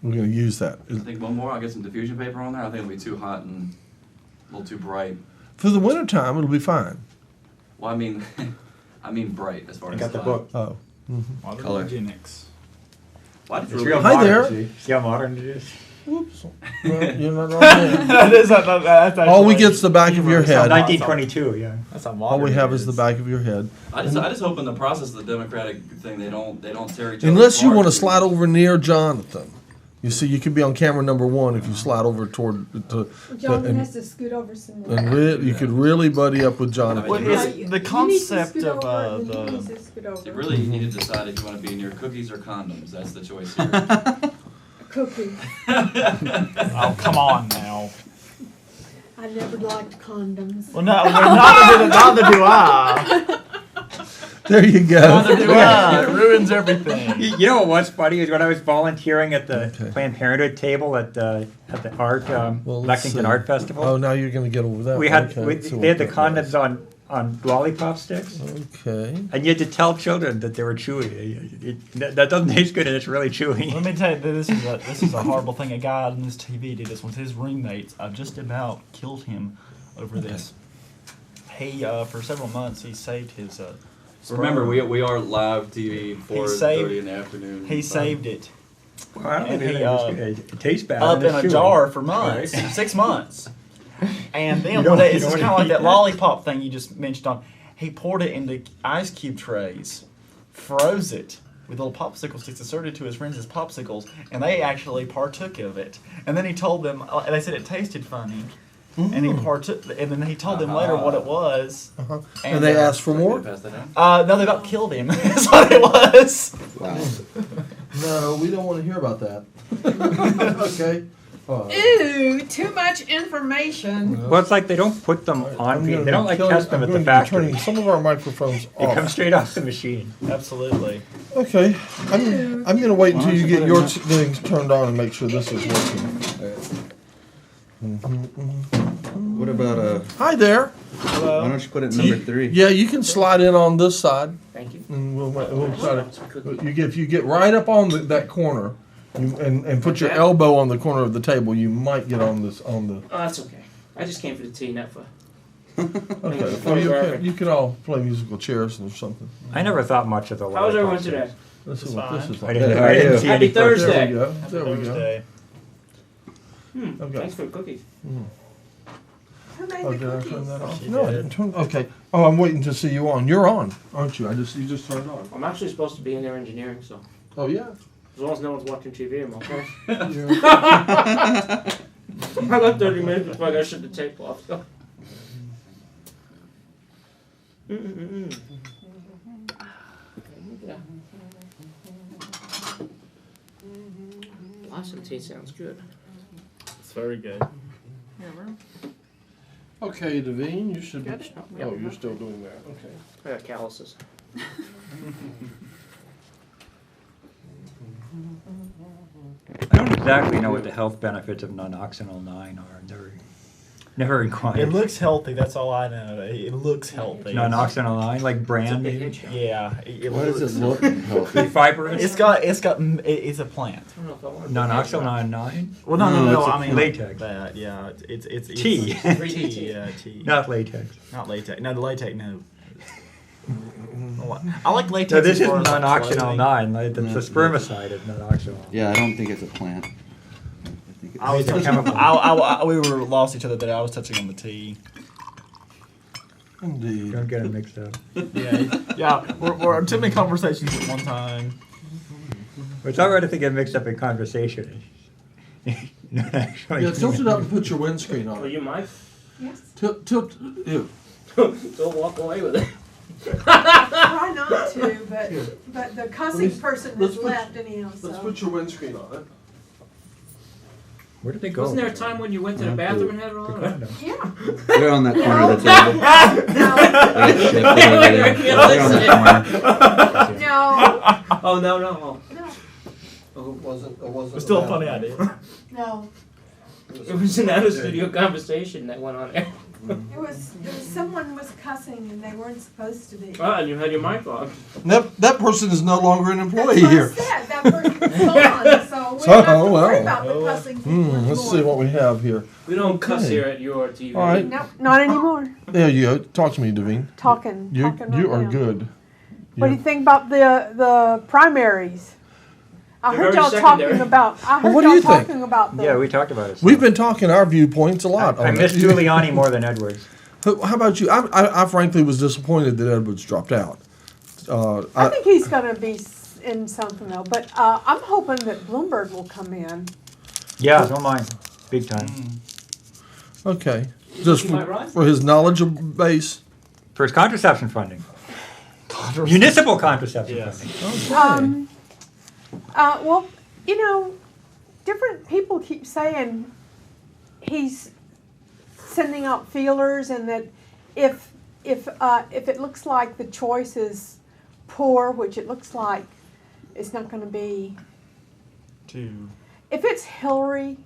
B: We're gonna use that.
A: I think one more, I'll get some diffusion paper on there. I think it'll be too hot and a little too bright.
B: For the winter time, it'll be fine.
A: Well, I mean, I mean bright as far
E: I
A: as
E: got the
A: light.
E: book.
B: Oh.
D: Color.
C: Eugenics.
A: Why did
E: It's
A: you
E: real
B: Hi
E: modern,
B: there.
E: See? See how modern it is?
B: Whoops. Well, you're not wrong there.
C: That is that's
B: All we
C: actually
B: get's the back of your
C: humorous.
B: head.
E: 1922, yeah.
C: That's how
B: All
C: modern
B: we have
C: it
B: is the back of your head.
A: I just hope in the process of the Democratic thing they don't tear each other
B: Unless you
A: apart.
B: want to slide over near Jonathan. You see, you could be on camera number one if you slide over toward
H: Jonathan
B: and,
H: has to scoot over some more.
B: you could really buddy up with Jonathan.
C: What
A: Really?
C: is the concept
H: You need to scoot
C: of
H: over, and he
C: the
H: needs to scoot over.
A: You really need to decide if you want to be near cookies or condoms. That's the choice here.
H: Cookie.
C: oh come on now.
H: I never liked condoms.
C: Well, no, neither do I.
B: There you go.
C: Neither do I. It ruins everything.
E: You know what was funny is when I was volunteering at the
B: Okay.
E: Planned Parenthood table at the art
B: Well, let's
E: Lexington
B: see.
E: Art Festival.
B: Oh, now you're going to get over that.
E: we had
B: Okay, so
E: they had the
B: what that
E: condoms on lollipop sticks,
B: was. Okay.
E: and you had to tell children that they were chewy. That doesn't taste good, and it's really chewy.
C: Let me tell you, this is a horrible thing. A guy on this TV did this with his roommates. I just about killed him over this. He for several months he saved his.
A: Remember, we are live TV 4:30 in the afternoon.
C: He saved it
E: Well, I don't
C: And
E: think
C: he,
E: it tastes bad.
C: up
E: and
C: in
E: it's
C: a
E: chewy.
C: jar for months, 6 months. And then
E: You don't-
C: one day,
E: you
C: it's
E: don't
C: just
E: wanna
C: kind of like
E: eat
C: that
E: that.
C: lollipop thing you just mentioned on. He poured it into ice cube trays, froze it with little popsicle sticks, inserted to his friends as popsicles, and they actually partook of it. And then he told them, and they said it tasted funny. And he partook, and then he told them later what it was.
B: Uh-huh. And they asked for more?
A: Pass that down.
C: No, they about killed him. That's what it was.
D: Wow.
B: No, we don't want to hear about that. Okay.
H: Ew, too much information.
E: Well, it's like they don't put them on. They don't like test them at the factory.
B: Turning some of our microphones
E: They come
B: off.
E: straight off the machine.
C: Absolutely.
B: Okay, I'm going to wait until you get your things turned on and make sure this is working.
D: What about
B: Hi there.
D: why don't you put it number 3?
B: Yeah, you can slide in on this side,
I: Thank you.
B: and we'll try to. If you get right up on that corner, and put your elbow on the corner of the table, you might get on this on the.
I: Oh, that's okay. I just came for the tea, not for.
B: Okay, well, you can all play musical chairs or something.
E: I never thought much of the.
I: How was everyone
E: lollipop
I: today?
E: sticks.
B: Let's see
C: It's
B: what this
C: fine.
B: is
E: I
B: like.
E: didn't,
D: How
E: I
D: are
E: didn't
D: you?
E: see
I: Happy
E: any purchase.
B: There
I: Thursday.
B: we go. There we go.
C: Thursday.
B: Okay.
I: Thanks for the cookies.
H: Who made
B: Oh,
H: the
B: did I
H: cookies?
B: turn that off?
C: She
B: No, I
C: did.
B: didn't turn. Okay. Oh, I'm waiting to see you on. You're on, aren't you? You just turned on.
I: I'm actually supposed to be in there engineering, so
B: Oh yeah.
I: as long as no one's watching TV, I'm okay.
B: Yeah.
I: I got 30 minutes before I gotta shut the tape off. So. Yeah. Blossom tea sounds good.
C: It's very good.
B: Okay, Devine, you should be.
F: Got it?
B: Oh, you're still doing that. Okay.
I: I got calluses.
E: I don't exactly know what the health benefits of non-oxynol 9 are. Never inquired.
C: It looks healthy. That's all I know. It looks healthy.
E: Non-oxynol 9, like
I: It's a
E: brand
I: big
E: name.
I: hit shot.
C: Yeah.
D: Why does it look healthy?
E: Fibrous.
C: It's a plant.
I: I don't know if I want to
E: Non-oxynol 9,
C: Well, no.
D: it's a
C: I mean
E: latex.
C: That, yeah. It's
E: Tea.
C: tea. Yeah, tea.
E: not latex.
C: Not latex. No, the latex. No. I like latex.
E: So this
C: as
E: is
C: far as, like,
E: non-oxynol
C: clothing.
E: 9. Like, the
D: Yeah.
E: spermicide is non-oxynol.
D: Yeah, I don't think it's a plant. I think it's
C: I was
E: It's a
C: touching,
E: chemical.
C: we were lost each other today. I was touching on the tea.
B: Indeed.
E: Don't get it mixed up.
C: Yeah. We're too many conversations at one time.
E: It's all right if they get mixed up in conversation. Not actually.
B: Yeah, tilt it up and put your windscreen
I: Oh,
B: on it.
I: you might?
H: Yes.
B: Tilt. Ew.
I: Don't walk away with it.
H: Try not to, but the cussing
B: Let's-
H: person
B: let's
H: has
B: put-
H: left anyhow,
B: Let's
H: so.
B: put your windscreen on it.
E: Where did they go?
I: Wasn't there a time when you went to the bathroom and had it
E: The
I: on?
E: condoms.
H: Yeah.
D: They're on that corner of the table.
H: No,
D: They got shifted over there. They're on the corner.
H: no,
I: Oh, no, no.
H: No,
B: It wasn't.
C: It's still a
B: bad.
C: funny idea.
H: no.
I: It was an out of studio conversation that went on there.
H: It was someone was cussing and they weren't supposed to be.
I: Oh, and you had your mic on.
B: That person is no longer an employee
H: That's what I
B: here.
H: said, that person's gone, so we
B: So,
H: don't have to worry
B: well.
H: about the cussing people
B: Let's see
H: anymore.
B: what we have here.
I: We don't cuss
B: Okay.
I: here at your TV.
B: All right.
H: No, not anymore.
B: There you go. Talk to me, Devine.
H: Talking
B: You
H: right
B: are
H: now.
B: good.
H: What do you think about the primaries? I
I: They're
H: heard
I: very
H: y'all
I: secondary.
H: talking about. I heard
B: what do
H: y'all
B: you think?
H: talking about the.
E: Yeah, we talked about it.
B: We've been talking our viewpoints a lot.
E: I
B: on
E: miss
B: it.
E: Giuliani more than Edwards.
B: How about you? I frankly was disappointed that Edwards dropped out.
H: I think he's going to be in something though, but I'm hoping that Bloomberg will come in.
E: Yeah, don't mind. Big time.
B: Okay, just
I: He might run?
B: for his knowledge base.
E: For his contraception funding. Municipal contraception
C: Yes.
E: funding.
H: Well, you know, different people keep saying he's sending out feelers, and that if it looks like the choice is poor, which it looks like it's not going to be. If it's Hillary,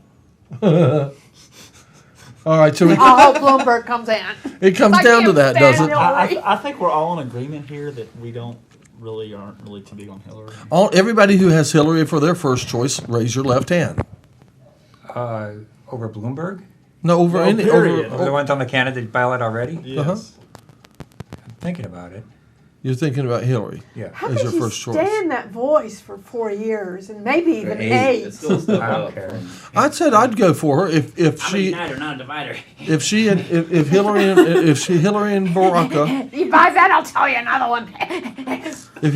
B: All right, so
H: I hope Bloomberg comes in.
B: it comes
H: I
B: down to
H: can't
B: that,
H: stand
B: does it?
H: Hillary.
C: I think we're all in agreement here that we aren't really too big on Hillary.
B: Everybody who has Hillary for their first choice, raise your left hand.
E: Over Bloomberg?
B: No, over
C: No,
B: any
C: period.
E: Over the ones on the candidate ballot already?
C: Yes.
E: I'm thinking about it.
B: You're thinking about Hillary.
E: Yeah.
H: How
B: as
H: could
B: your
H: you
B: first choice.
H: stand that voice for 4 years and maybe even
A: It's
H: 8?
A: still a step
E: I don't
A: up.
E: care.
B: I'd said I'd go for her if
I: I'm a
B: she
I: uniter, not a divider.
B: if she and if Hillary and Hillary and Barack
H: You buy that, I'll tell you another one.
B: if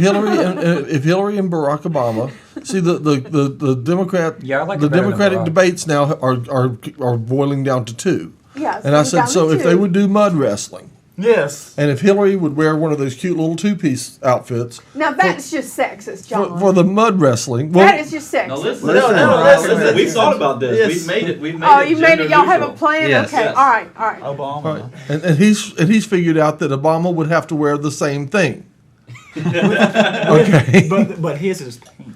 B: Hillary and Barack Obama see the Democrat
E: Yeah, I like
B: the
E: it better than
B: Democratic
E: Barack.
B: debates now are boiling down to 2.
H: Yes,
B: And I
H: I'm
B: said
H: down
B: so
H: to
B: if they
H: 2.
B: would do mud wrestling.
C: Yes.
B: And if Hillary would wear one of those cute little 2-piece outfits
H: Now that's just sexist, John.
B: for the mud wrestling, well,
H: That is just sexist.
A: No, listen,
C: No,
A: listen,
C: no,
A: listen,
C: listen.
A: we've thought about this.
C: Yes.
A: We've made it. We've made
H: Oh,
A: it.
H: you made it. Y'all have a
A: gender
H: plan.
D: Yes.
H: Okay.
A: Yes.
H: All right. All right.
C: Obama.
B: and he's figured out that Obama would have to wear the same thing. Okay.
C: But his is pink.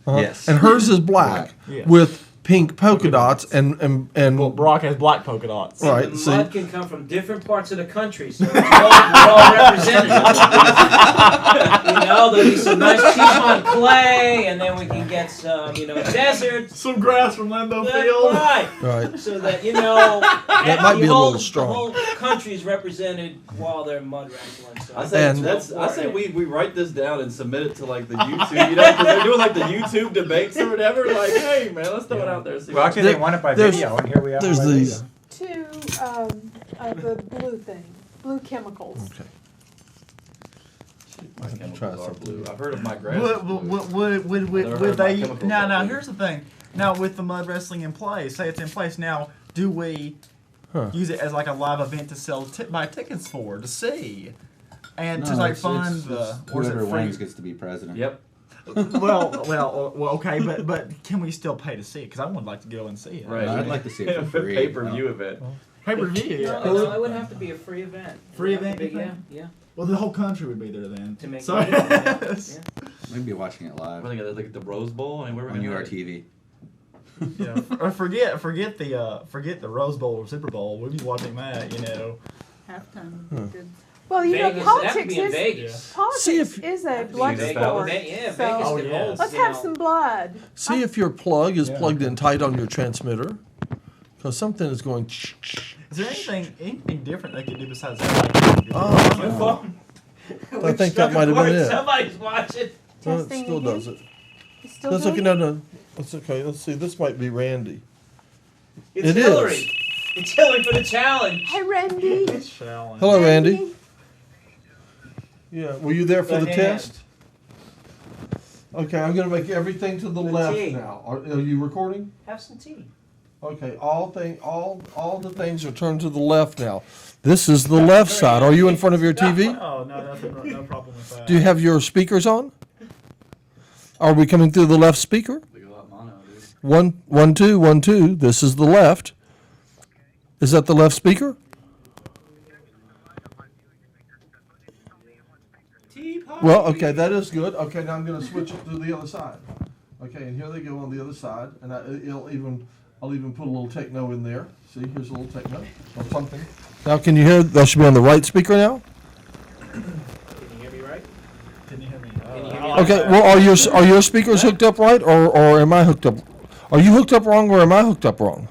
D: Yes.
B: And hers is black
C: Yes.
B: with pink polka dots and
C: Well, Barack has black polka dots.
B: right.
I: The
B: See,
I: mud can come from different parts of the country, so we're all represented. You know, there'll be some nice Piedmont clay, and then we can get some, desert.
C: Some grass from Lambeau
I: That's
C: Field.
I: right.
B: right.
I: So that,
B: That might be a little strong.
I: The whole country is represented while they're mud wrestling. So
A: I say
B: And-
A: I say we write this down and submit it to like the YouTube. Because they're doing like the YouTube debates or whatever. Like, hey man, let's throw it out there. And see
E: Well,
A: what
E: actually,
B: There-
E: they won it by
B: there's-
E: video, and here we are.
B: There's
E: by
B: these.
E: video.
H: To the blue thing, blue chemicals.
B: Okay.
A: my
B: Try
A: chemicals are
B: something.
A: blue. I've heard of my grass. is blue.
C: Would
A: Never heard
C: they?
A: about chemicals
C: Now,
A: like that.
C: here's the thing. Now, with the mud wrestling in place, say it's in place now, do we use it as like a live event to sell buy tickets for to see, and to like fund the or is it
D: whoever
C: free?
D: wins gets to be president.
A: Yep.
C: well, okay, but can we still pay to see it? Because I would like to go and see it.
A: Right.
D: I'd like to see it for free.
A: Pay-per-view event.
C: Pay per view.
I: No,
C: Yeah.
I: no, it would have to be a free event.
C: Free
I: It would have
C: event,
I: to
C: you
I: be-
C: think?
I: Yeah,
C: Well, the whole country would be there then.
I: To make
C: so,
I: it
C: yes.
D: We'd be watching it live
A: I think it's like the Rose Bowl. I mean, where we're
D: on
A: gonna have it.
D: URTV.
C: Yeah. Or forget the Rose Bowl or Super Bowl. We'd be watching that,
F: Halftime would be good.
H: Well, you
I: Vegas,
H: know,
I: that would
H: politics
I: be in
H: is
I: Vegas.
H: politics
B: See if-
H: is a
I: That'd be
H: blood
A: Vegas.
H: sport.
I: Yeah,
H: so
I: Vegas
C: Oh,
I: can
C: yes.
I: hold.
H: let's
I: you
H: have
I: know,
H: some blood.
B: See if your plug is
C: Yeah.
B: plugged in tight on your transmitter, because something is going.
C: Is there anything different they could do besides that?
B: Oh, I think that might have been it.
I: Somebody's watching.
B: No, it
H: Testing
B: still
H: again?
B: does it.
H: You still
B: Let's look
H: doing
B: at no. That's okay. Let's see. This might be Randy.
I: It's
B: It is.
I: Hillary. It's Hillary for the challenge.
H: Hey, Randy.
B: Hello, Randy. Yeah, were you there for
I: Go
B: the
I: ahead.
B: test? Okay, I'm gonna make everything to the
I: Good
B: left
I: tea.
B: now. Are you recording?
I: Have some tea.
B: Okay, all the things are turned to the left now. This is the left side. Are you in front of your TV?
C: Oh no, no problem with that.
B: Do you have your speakers on? Are we coming through the left speaker?
A: We go out mono, dude.
B: 1, 1, 2, 1, 2. This is the left. Is that the left speaker?
I: Teapot.
B: Well, okay, that is good. Okay, now I'm gonna switch it to the other side. Okay, and here they go on the other side, and I'll even put a little techno in there. See, here's a little techno or something. Now, can you hear? That should be on the right speaker now.
I: Can you hear me right?
C: Can you hear me?
I: Can you hear me?
B: Okay, well, are your speakers hooked up right, or am I hooked up? Are you hooked up wrong, or am I hooked up wrong?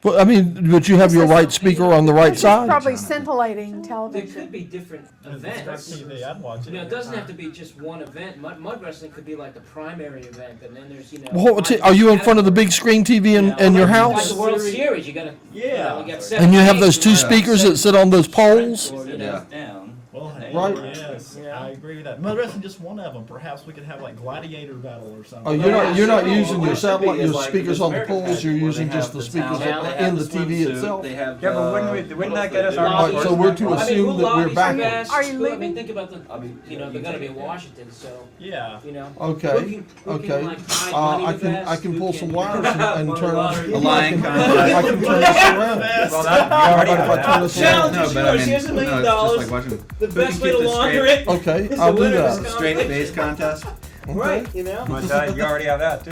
B: Well, I mean, but you have your right speaker on the right
H: This is
B: side.
H: probably scintillating
I: There
H: television.
I: could be different events.
C: TV, I'd watch it.
I: You know, it doesn't have to be just one event. Mud wrestling could be like the primary event, and then there's, you know.
B: Well, are you in front of the big screen TV in your
I: Like
B: house?
I: the World Series, you gotta.
C: Yeah.
I: You got
B: And you have
I: 7
B: those two
I: games,
B: speakers that sit on those poles?
I: or, you know,
D: Yeah.
A: Down.
C: Well, hey,
B: Right.
C: yes, I agree with that. Mud wrestling just one of them. Perhaps we could have like gladiator battle or something.
B: Oh, you're not using your
A: What it should be
B: satellite,
A: is
B: your
A: like
B: speakers
A: this
B: on the
A: American
B: poles, you're
A: pageant where
B: using
A: they
B: just
A: have
B: the speakers
A: town, they
B: in
A: have
B: the TV
A: swimsuit,
B: itself.
A: They have,
E: Yeah, but wouldn't
A: what
E: that
A: else
E: get us
A: they
E: our
A: do?
B: Alright, so we're to
I: I mean,
B: assume
I: who
B: that we're
I: lobbies
B: back.
I: for that?
H: Are you
I: I
H: leaving?
I: mean, think about the,
A: I mean,
I: you know, they're gonna be in Washington, so,
C: Yeah.
I: you know.
B: Okay,
I: who can,
B: okay.
I: like, hide money
B: I
I: the
B: can,
I: best?
B: I can
I: Who
B: pull
I: can-
B: some wires and turn
I: lottery.
B: it.
D: A lying
B: I
D: contest.
B: can turn this around.
E: Well, that, you already
B: If I
E: have
B: turn
E: that.
B: this
I: Challenge
B: around.
I: is yours. Here's $1 million.
D: it's just like watching.
I: The
D: who
I: best
D: can
I: way to
D: keep the
I: launder
D: straight-
I: it
B: Okay,
I: is
B: I'll
I: the
B: do
I: winner's
B: that.
D: Straight face
I: competition.
D: contest.
I: Right, you know?
E: But you already have that too.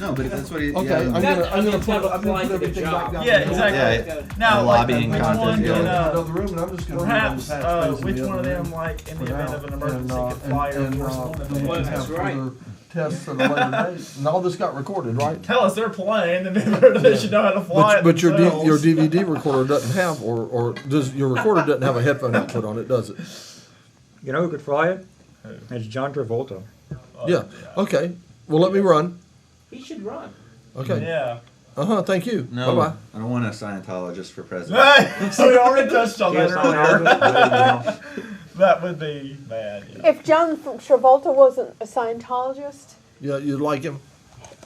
D: No, but that's what he.
B: Okay,
D: yeah.
B: I'm
I: That-
B: gonna,
I: I mean, it's gotta
B: I'm
I: apply
B: gonna
I: to
B: put
I: the
B: everything
I: job.
B: back down.
C: Yeah,
B: to the
C: exactly.
B: wall.
C: Now,
D: The
C: like,
D: lobbying
C: which
D: contest,
C: one
D: yeah.
C: can,
B: Another room, and I'm just gonna move
C: perhaps
B: on the patch space in
C: which
B: the
C: one of
B: other
C: them,
B: room
C: like in the
B: for
C: event
B: now.
C: of an emergency,
B: And,
C: could fly or
B: and,
C: postpone
B: we
C: the
B: can
I: Well,
C: event?
I: that's
B: have
I: right.
B: further tests at a later date. And all this got recorded, right?
C: Tell us they're playing, and then they should know how to fly it
B: But your
C: themselves.
B: DVD recorder doesn't have, or does your recorder doesn't have a headphone output on it, does it?
E: You know who could fly it? It's John Travolta.
B: Yeah. Okay. Well, let me run.
I: He should run.
B: Okay.
C: Yeah.
B: Thank you.
D: No,
B: Bye bye.
D: I don't want a Scientologist for president.
C: So we already touched on that
E: Yes, I
C: earlier.
E: know.
C: That would be bad. Yeah.
H: If John Travolta wasn't a Scientologist,
B: Yeah, you like him?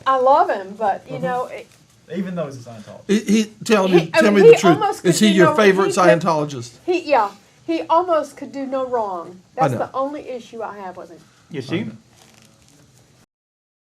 H: I love him, but you know,
C: Even though he's a Scientologist.
B: Tell
H: He-
B: me,
H: I
B: tell
H: mean,
B: me the
H: he almost
B: truth. Is
H: could
B: he
H: do
B: your
H: no-
B: favorite
H: he could-
B: Scientologist?
H: he almost could do no wrong. That's
B: know.
H: the only issue I have with him.
E: You see?